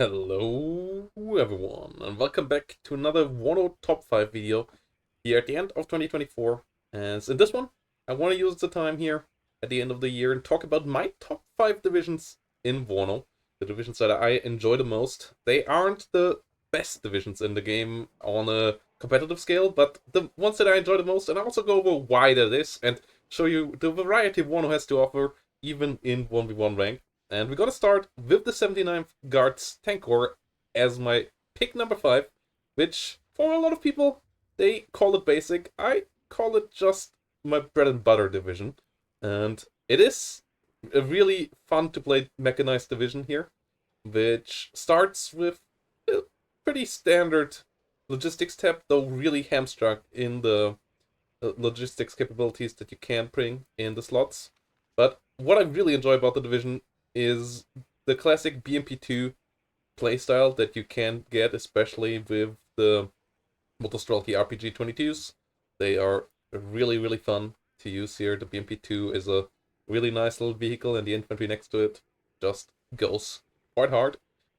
Hello everyone, and welcome back to another WARNO Top 5 video here at the end of 2024. And in this one, I want to use the time here at the end of the year and talk about my top 5 divisions in WARNO, the divisions that I enjoy the most. They aren't the best divisions in the game on a competitive scale, but the ones that I enjoy the most, and I also go over why that is and show you the variety WARNO has to offer even in 1v1 rank. And we're gonna start with the 79th Guards Tank Corps as my pick number 5, which for a lot of people, they call it basic. I call it just my bread and butter division. And it is a really fun to play mechanized division here, which starts with a pretty standard logistics tab, though really hamstrung in the logistics capabilities that you can bring in the slots. But what I really enjoy about the division is the classic BMP2 playstyle that you can get, especially with the Motostrelki RPG 22s. They are really, really fun to use here. The BMP2 is a really nice little vehicle, and the infantry next to it just goes quite hard.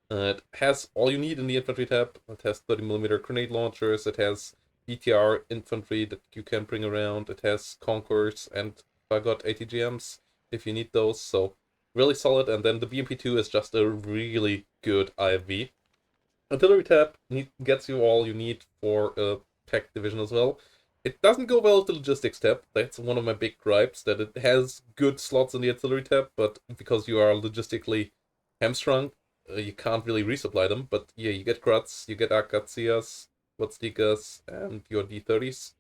It has all you need in the infantry tab. It has 30mm grenade launchers, it has BTR infantry that you can bring around, it has Conquerors, and I got ATGMs if you need those, so really solid. And then the BMP2 is just a really good IFV. Artillery tab gets you all you need for a tech division as well. It doesn't go well with the logistics tab. That's one of my big gripes, that it has good slots in the artillery tab, but because you are logistically hamstrung, you can't really resupply them. But yeah, you get Kratz, you get Akatsias, Watslikas, and your D30s,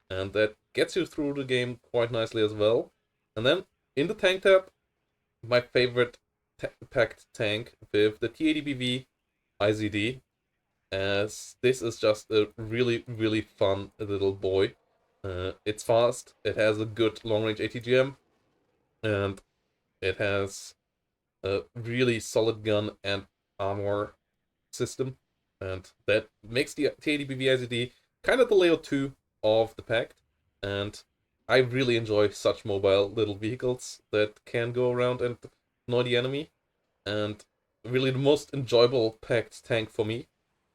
and that gets you through the game quite nicely as well. And then in the tank tab, my favorite packed tank with the T80BV IZD, as this is just a really, really fun little boy. It's fast, it has a good long-range ATGM, and it has a really solid gun and armor system, and that makes the T80BV IZD kind of the layer 2 of the pack. And I really enjoy such mobile little vehicles that can go around and annoy the enemy, and really the most enjoyable packed tank for me,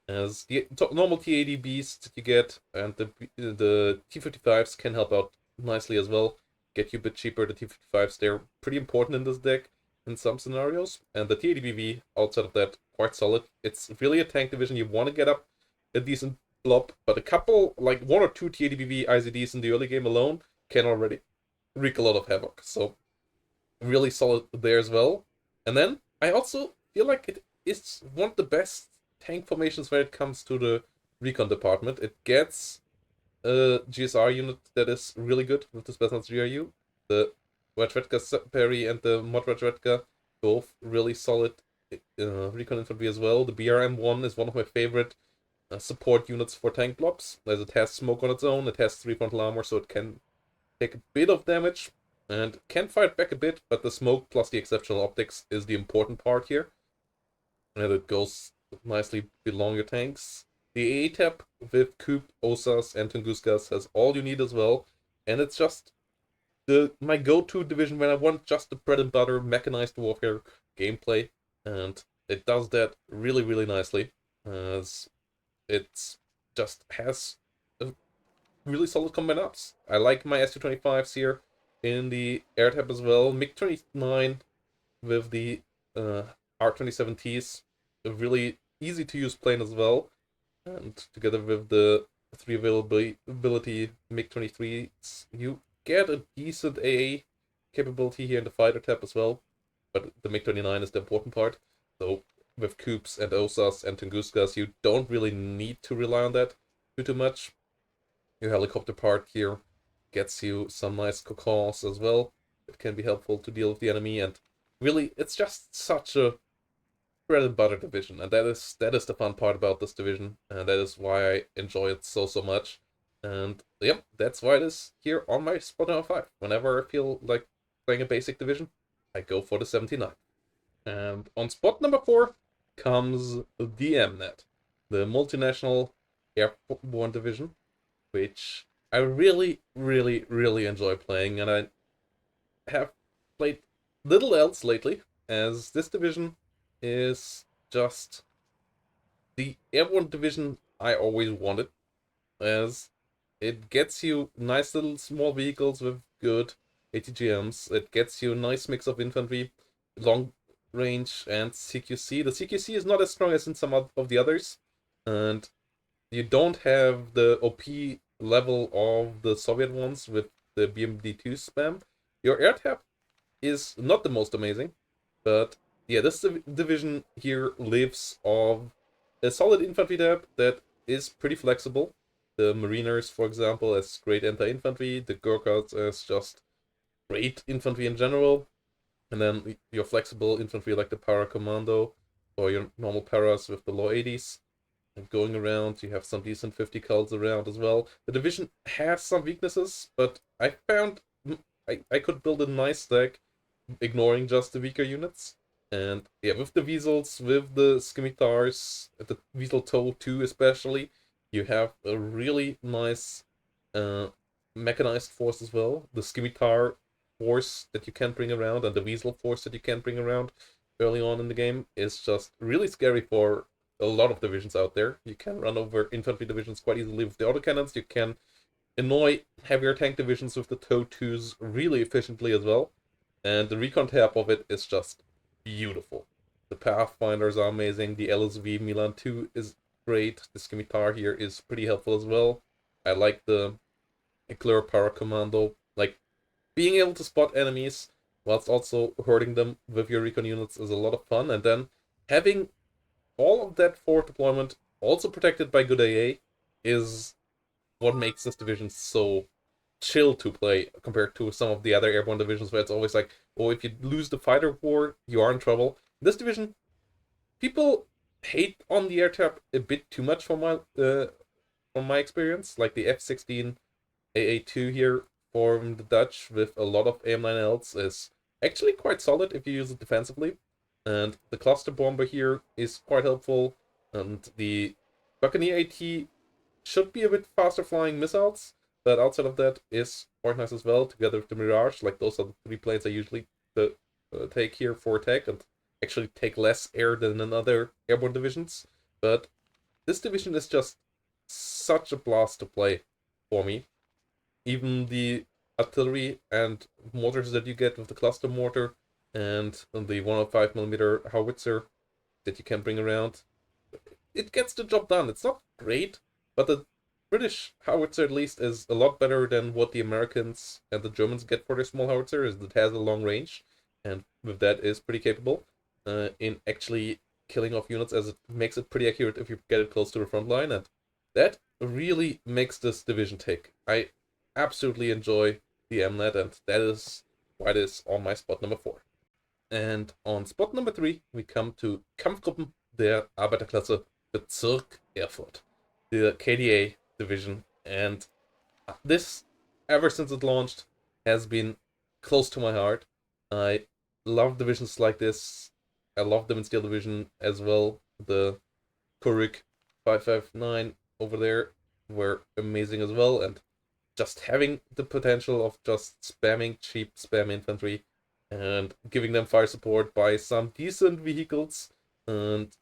as the normal T80Bs that you get and the T55s can help out nicely as well, get you a bit cheaper. The T55s, they're pretty important in this deck in some scenarios, and the T80BV, outside of that, quite solid. It's really a tank division you want to get up a decent blob, but a couple, like one or two T80BV IZDs in the early game alone can already wreak a lot of havoc, so really solid there as well. And then I also feel like it is one of the best tank formations when it comes to the recon department. It gets a GSR unit that is really good with the Spetsnaz GRU. The Radretka Perry and the Mod Radretka, both really solid recon infantry as well. The BRM-1 is one of my favorite support units for tank blobs, as it has smoke on its own, it has 3 frontal armor, so it can take a bit of damage and can fight back a bit, but the smoke plus the exceptional optics is the important part here, and it goes nicely belong your tanks. The AA tab with Coop, Osas, and Tunguskas has all you need as well, and it's just my go-to division when I want just the bread and butter mechanized warfare gameplay, and it does that really, really nicely, as it just has a really solid combined ups. I like my SU-25s here in the air tab as well. MiG-29 with the R-27Ts, a really easy to use plane as well, and together with the 3 availability MiG-23s, you get a decent AA capability here in the fighter tab as well, but the MiG-29 is the important part. So with Coops and Osas and Tunguskas, you don't really need to rely on that too much. Your helicopter part here gets you some nice cocons as well. It can be helpful to deal with the enemy, and really, it's just such a bread and butter division, and that is the fun part about this division, and that is why I enjoy it so much. And yep, that's why it is here on my spot number 5. Whenever I feel like playing a basic division, I go for the 79. And on spot number 4 comes the MNet, the multinational airborne division, which I really, really, really enjoy playing, and I have played little else lately, as this division is just the airborne division I always wanted, as it gets you nice little small vehicles with good ATGMs. It gets you a nice mix of infantry, long range, and CQC. The CQC is not as strong as in some of the others, and you don't have the OP level of the Soviet ones with the BMD2 spam. Your air tap is not the most amazing, but yeah, this division here lives of a solid infantry tap that is pretty flexible. The Mariners, for example, as great anti-infantry, the Gurkhas as just great infantry in general, and then your flexible infantry like the Para Commando or your normal paras with the low 80s. And going around, you have some decent 50 cults around as well. The division has some weaknesses, but I found I could build a nice deck ignoring just the weaker units. And yeah, with the Weasels, with the Scimitars, the Weasel Toe 2 especially, you have a really nice uh, mechanized force as well. The Scimitar force that you can bring around and the Weasel force that you can bring around early on in the game is just really scary for a lot of divisions out there. You can run over infantry divisions quite easily with the autocannons. You can annoy heavier tank divisions with the TOW 2s really efficiently as well. And the recon tab of it is just beautiful. The Pathfinders are amazing. The LSV Milan 2 is great. The Scimitar here is pretty helpful as well. I like the Eclair Power Commando. Like, being able to spot enemies whilst also hurting them with your recon units is a lot of fun. And then having all of that forward deployment also protected by good AA is what makes this division so chill to play compared to some of the other airborne divisions where it's always like, oh, if you lose the fighter war, you are in trouble. This division, people hate on the air tap a bit too much from my experience. Like the F-16 AA2 here from the Dutch with a lot of AM9Ls is actually quite solid if you use it defensively. And the cluster bomber here is quite helpful. And the Buccaneer AT should be a bit faster flying missiles, but outside of that is quite nice as well, together with the Mirage. Like, those are the three planes I usually take here for attack, and actually take less air than in other airborne divisions. But this division is just such a blast to play for me. Even the artillery and mortars that you get with the cluster mortar and the 105mm howitzer that you can bring around, it gets the job done. It's not great, but the British howitzer at least is a lot better than what the Americans and the Germans get for their small howitzer, is it has a long range, and with that is pretty capable in actually killing off units, as it makes it pretty accurate if you get it close to the front line, and that really makes this division tick. I absolutely enjoy the MNET, and that is why it is on my spot number 4. And on spot number 3, we come to Kampfgruppen der Arbeiterklasse Bezirk Erfurt, the KDA division. And this, ever since it launched, has been close to my heart. I love divisions like this. I love them in Steel Division as well. The Kuruk 559 over there were amazing as well, and just having the potential of just spamming cheap spam infantry and giving them fire support by some decent vehicles, and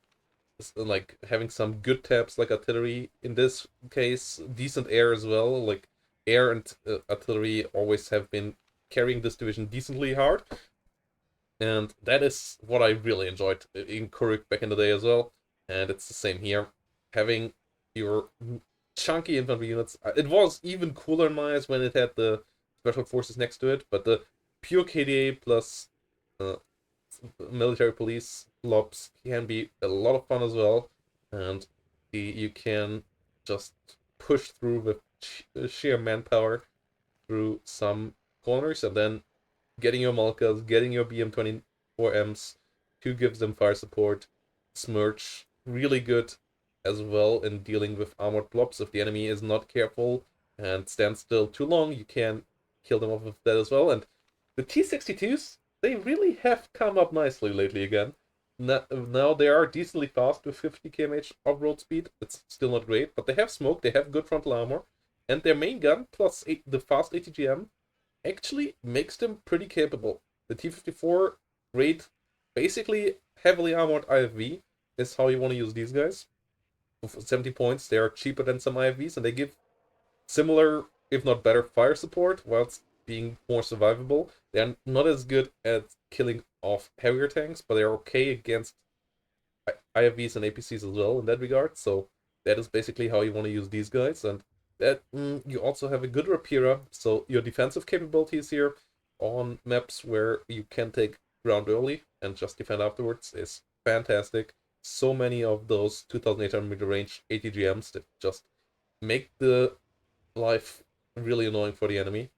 like having some good taps like artillery, in this case decent air as well. Like, air and artillery always have been carrying this division decently hard, and that is what I really enjoyed in Kuruk back in the day as well. And it's the same here, having your chunky infantry units. It was even cooler in my eyes when it had the special forces next to it, but the pure KDA plus uh, military police lobs can be a lot of fun as well, and you can just push through with sheer manpower through some corners, and then getting your Malkas, getting your BM24Ms, who gives them fire support. Smirch, really good as well in dealing with armored blobs. If the enemy is not careful and stands still too long, you can kill them off with that as well. And the T-62s, they really have come up nicely lately again. Now they are decently fast with 50 km off-road speed. It's still not great, but they have smoke, they have good frontal armor, and their main gun plus the fast ATGM actually makes them pretty capable. The T-54, great, basically heavily armored IFV is how you want to use these guys. 70 points. They are cheaper than some IFVs, and they give similar, if not better, fire support whilst being more survivable. They're not as good at killing off heavier tanks, but they're okay against IFVs and APCs as well in that regard. So that is basically how you want to use these guys. And that you also have a good Rapira, so your defensive capabilities here on maps where you can take ground early and just defend afterwards is fantastic. So many of those 2,800 meter range ATGMs that just make the life really annoying for the enemy,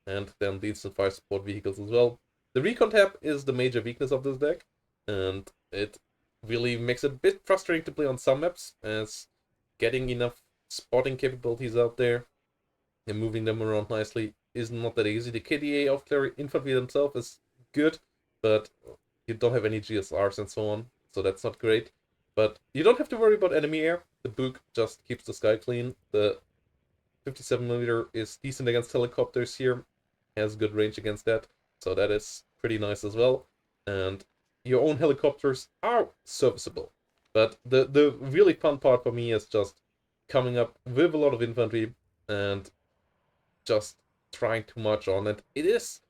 and then the instant fire support vehicles as well. The recon tab is the major weakness of this deck, and it really makes it a bit frustrating to play on some maps, as getting enough spotting capabilities out there and moving them around nicely is not that easy. The KDA Artillery Infantry themselves is good, but you don't have any GSRs and so on, so that's not great. But you don't have to worry about enemy air. The book just keeps the sky clean. The 57mm is decent against helicopters here, has good range against that, so that is pretty nice as well. And your own helicopters are serviceable. But the really fun part for me is just coming up with a lot of infantry and just trying to march on. And it is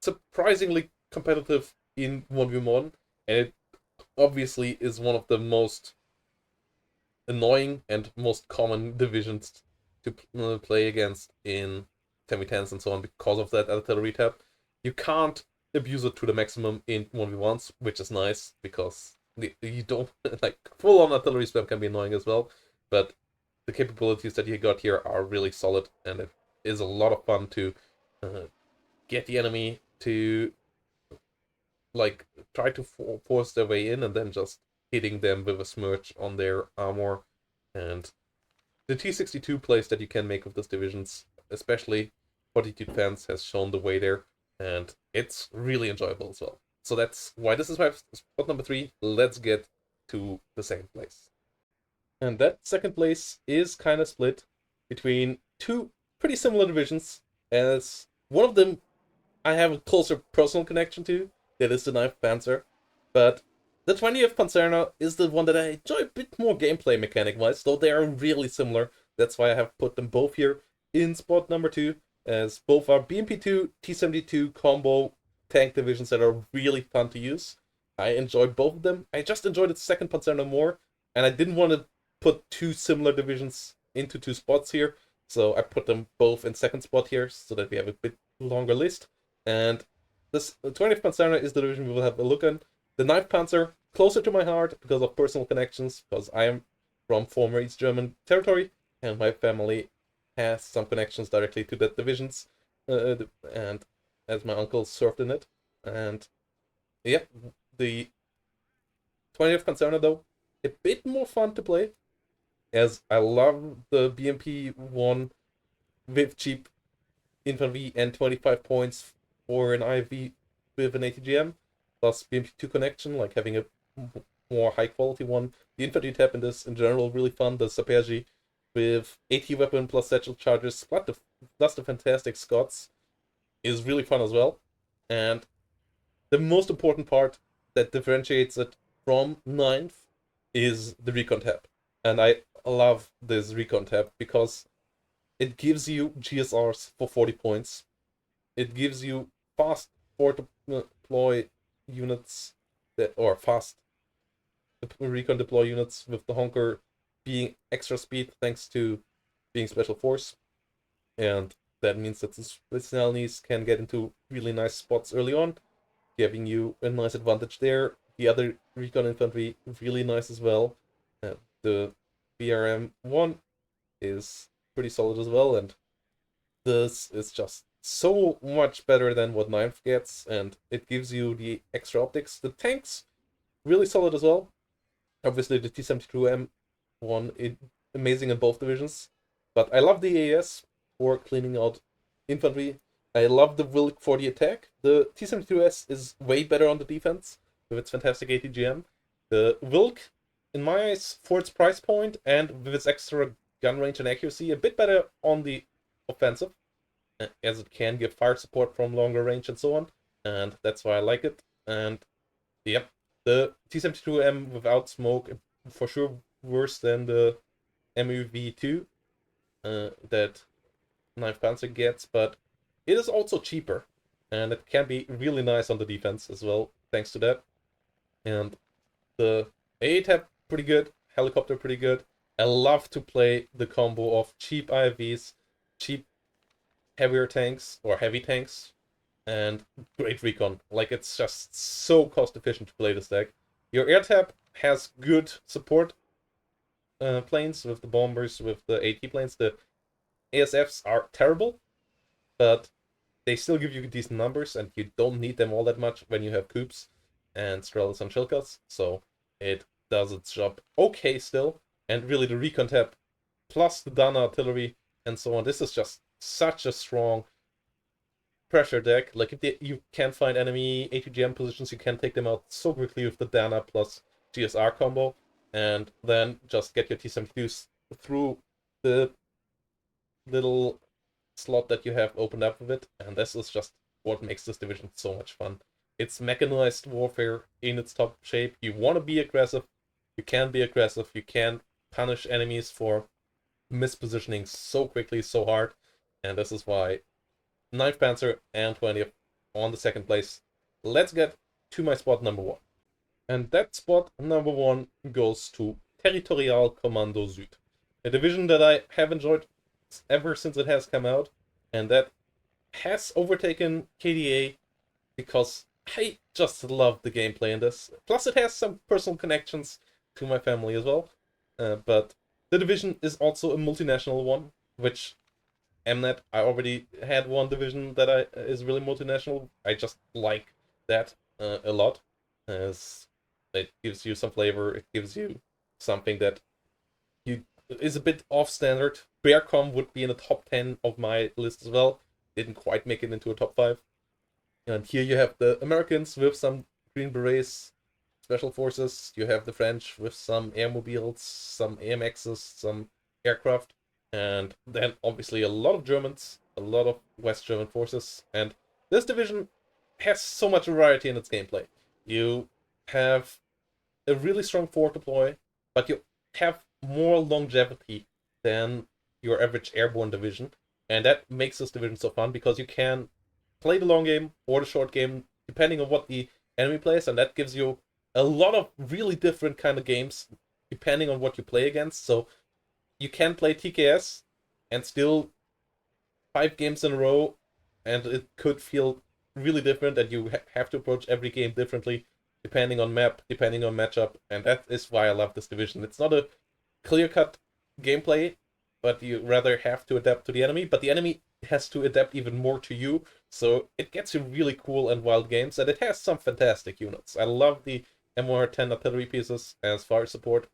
surprisingly competitive in 1v1, and it obviously is one of the most annoying and most common divisions to play against in 10v10s and so on because of that artillery tab. You can't abuse it to the maximum in 1v1s, which is nice because you don't like full-on artillery spam can be annoying as well, but the capabilities that you got here are really solid, and it is a lot of fun to get the enemy to like try to force their way in and then just hitting them with a smirch on their armor. And the T62 plays that you can make with these divisions, especially Fortitude fans, has shown the way there, and it's really enjoyable as well. So that's why this is my spot number 3. Let's get to the second place. And that second place is kind of split between two pretty similar divisions, as one of them I have a closer personal connection to, that is the 9th Panzer, but the 20th Panzerna is the one that I enjoy a bit more gameplay mechanic-wise, though they are really similar. That's why I have put them both here in spot number 2, as both are BMP-2, T-72 combo tank divisions that are really fun to use. I enjoy both of them. I just enjoyed the 2nd Panzerna more, and I didn't want to put two similar divisions into two spots here, so I put them both in second spot here, so that we have a bit longer list. And this 20th Panzerna is the division we will have a look at. The 9th Panzer, closer to my heart because of personal connections, because I am from former East German territory, and my family has some connections directly to that divisions, and as my uncle served in it. And yeah, the 20th Panzerna, though, a bit more fun to play, as I love the BMP 1 with cheap infantry and 25 points for an IV with an ATGM, plus BMP2 connection, like having a more high quality one. The infantry tab in this in general really fun. The Saperji with AT weapon plus satchel charges plus the fantastic Scots is really fun as well. And the most important part that differentiates it from 9th is the recon tab. And I love this recon tab because it gives you GSRs for 40 points. It gives you fast forward deploy units or fast recon deploy units, with the Honker being extra speed thanks to being special force. And that means that the Spitznelnies can get into really nice spots early on, giving you a nice advantage there. The other recon infantry really nice as well. The BRM-1 is pretty solid as well, and this is just so much better than what 9th gets, and it gives you the extra optics. The tanks, really solid as well. Obviously the T-72M1 is amazing in both divisions, but I love the AAS for cleaning out infantry. I love the Wilk for the attack. The T-72S is way better on the defense with its fantastic ATGM. The Wilk, in my eyes, for its price point and with its extra gun range and accuracy, a bit better on the offensive, as it can give fire support from longer range and so on, and that's why I like it. And yep, the T-72M without smoke for sure worse than the MUV2 that 9th Panzer gets, but it is also cheaper, and it can be really nice on the defense as well, thanks to that. And the A-Tab pretty good, helicopter pretty good. I love to play the combo of cheap IFVs, cheap heavier tanks or heavy tanks, and great recon. Like, it's just so cost efficient to play this deck. Your air tab has good support planes with the bombers, with the AT planes. The ASFs are terrible, but they still give you decent numbers, and you don't need them all that much when you have Coops and Strelas and Shilkas, so it does its job okay still. And really, the recon tab plus the Dana artillery and so on, this is just such a strong pressure deck. Like, if you can't find enemy ATGM positions, you can take them out so quickly with the Dana plus GSR combo, and then just get your T-72s through the little slot that you have opened up with it, and this is just what makes this division so much fun. It's mechanized warfare in its top shape. You want to be aggressive, you can be aggressive, you can punish enemies for mispositioning so quickly, so hard, and this is why 9th Panzer and 20th on the second place. Let's get to my spot number 1. And that spot number 1 goes to Territorial Kommando Süd, a division that I have enjoyed ever since it has come out, and that has overtaken KDA because I just love the gameplay in this. Plus, it has some personal connections to my family as well. But the division is also a multinational one, which Mnet, I already had one division that is really multinational. I just like that a lot, as it gives you some flavor. It gives you something that you is a bit off standard. Bearcom would be in the top 10 of my list as well. Didn't quite make it into a top 5. And here you have the Americans with some Green Berets, Special Forces. You have the French with some airmobiles, some AMXs, some aircraft. And then obviously a lot of Germans, a lot of West German forces. And this division has so much variety in its gameplay. You have a really strong forward deploy, but you have more longevity than your average airborne division. And that makes this division so fun because you can play the long game or the short game depending on what the enemy plays, and that gives you a lot of really different kind of games depending on what you play against. So you can play TKS and still 5 games in a row, and it could feel really different, and you have to approach every game differently depending on map, depending on matchup, and that is why I love this division. It's not a clear-cut gameplay, but you rather have to adapt to the enemy, but the enemy has to adapt even more to you, so it gets you really cool and wild games, and it has some fantastic units. I love the MR10 artillery pieces as fire support,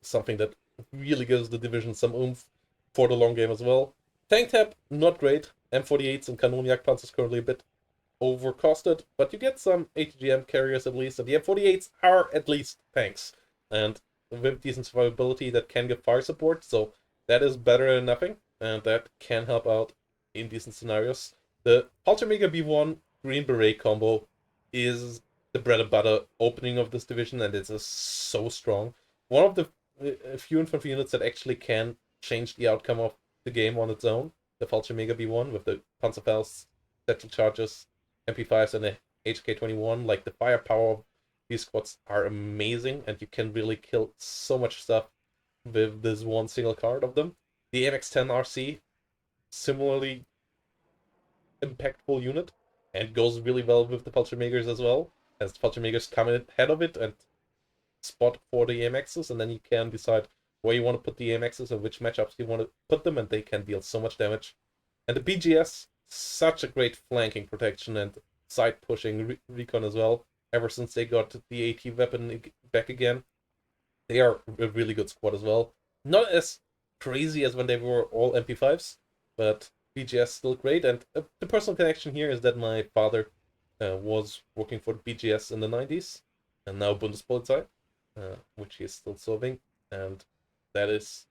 something that really gives the division some oomph for the long game as well. Tank tab, not great. M48s and Kanonjagdpanzers currently a bit overcosted, but you get some ATGM carriers at least, and the M48s are at least tanks, and with decent survivability that can give fire support, so that is better than nothing, and that can help out in decent scenarios. The Palchamega B1 Green Beret combo is the bread and butter opening of this division, and it is so strong. One of the few infantry units that actually can change the outcome of the game on its own. The Fallschirmjäger B1 with the Panzerfaust, Satchel Charges, MP5s, and the HK21. Like, the firepower of these squads are amazing, and you can really kill so much stuff with this one single card of them. The AMX-10 RC, similarly impactful unit, and goes really well with the Fallschirmjägers as well, as the Fallschirmjägers come ahead of it and spot for the AMXs, and then you can decide where you want to put the AMXs and which matchups you want to put them, and they can deal so much damage. And the BGS, such a great flanking protection and side pushing recon as well. Ever since they got the AT weapon back again, they are a really good squad as well. Not as crazy as when they were all MP5s, but BGS still great. And the personal connection here is that my father was working for the BGS in the 90s, and now Bundespolizei, which he is still serving, and that is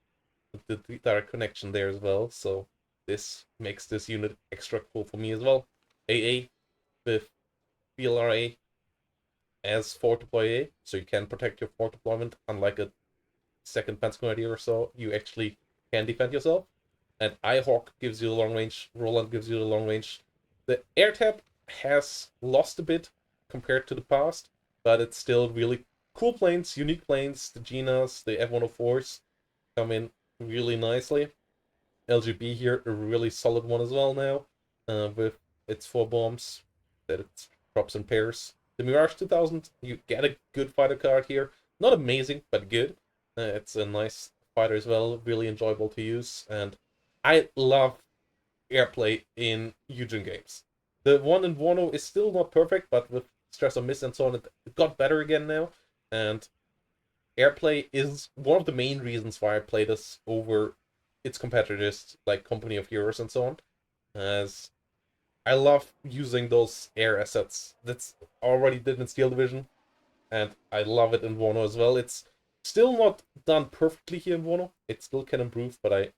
the direct connection there as well. So this makes this unit extra cool for me as well. AA with BLRA as fort deploy A, so you can protect your fort deployment, unlike a second Panzer Grenadier or so, you actually can defend yourself. And iHawk gives you the long range, Roland gives you the long range. The air tab has lost a bit compared to the past, but it's still really cool planes, unique planes. The Ginas, the F-104s come in really nicely. LGB here, a really solid one as well now, with its 4 bombs that it drops in pairs. The Mirage 2000, you get a good fighter card here. Not amazing, but good. It's a nice fighter as well, really enjoyable to use, and I love airplay in Eugen games. The one in WARNO is still not perfect, but with stress on miss and so on, it got better again now, and airplay is one of the main reasons why I play this over its competitors like Company of Heroes and so on, as I love using those air assets. That's already did in Steel Division, and I love it in WARNO as well. It's still not done perfectly here in WARNO. It still can improve, but I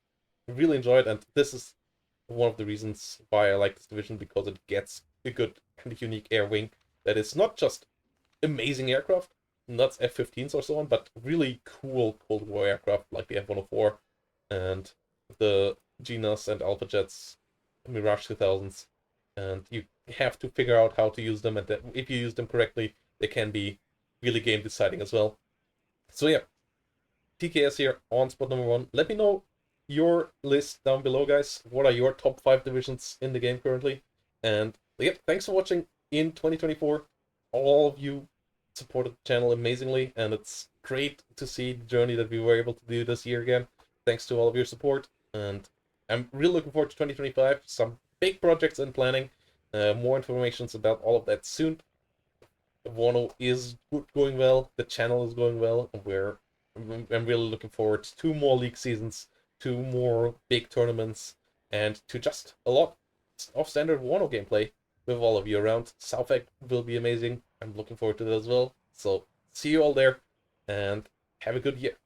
really enjoy it, and this is one of the reasons why I like this division, because it gets a good and unique air wing that is not just amazing aircraft, not F-15s or so on, but really cool Cold War aircraft like the F-104 and the Ginas and Alpha Jets, Mirage 2000s. And you have to figure out how to use them, and that if you use them correctly, they can be really game deciding as well. So yeah, TKS here on spot number 1. Let me know your list down below, guys. What are your top 5 divisions in the game currently? And yeah, thanks for watching in 2024. All of you supported the channel amazingly, and it's great to see the journey that we were able to do this year again. Thanks to all of your support, and I'm really looking forward to 2025. Some big projects in planning. More information about all of that soon. WARNO is going well. The channel is going well. I'm really looking forward to 2 more league seasons, 2 more big tournaments, and to just a lot of standard WARNO gameplay with all of you around. Southegg will be amazing. I'm looking forward to that as well. So see you all there, and have a good year.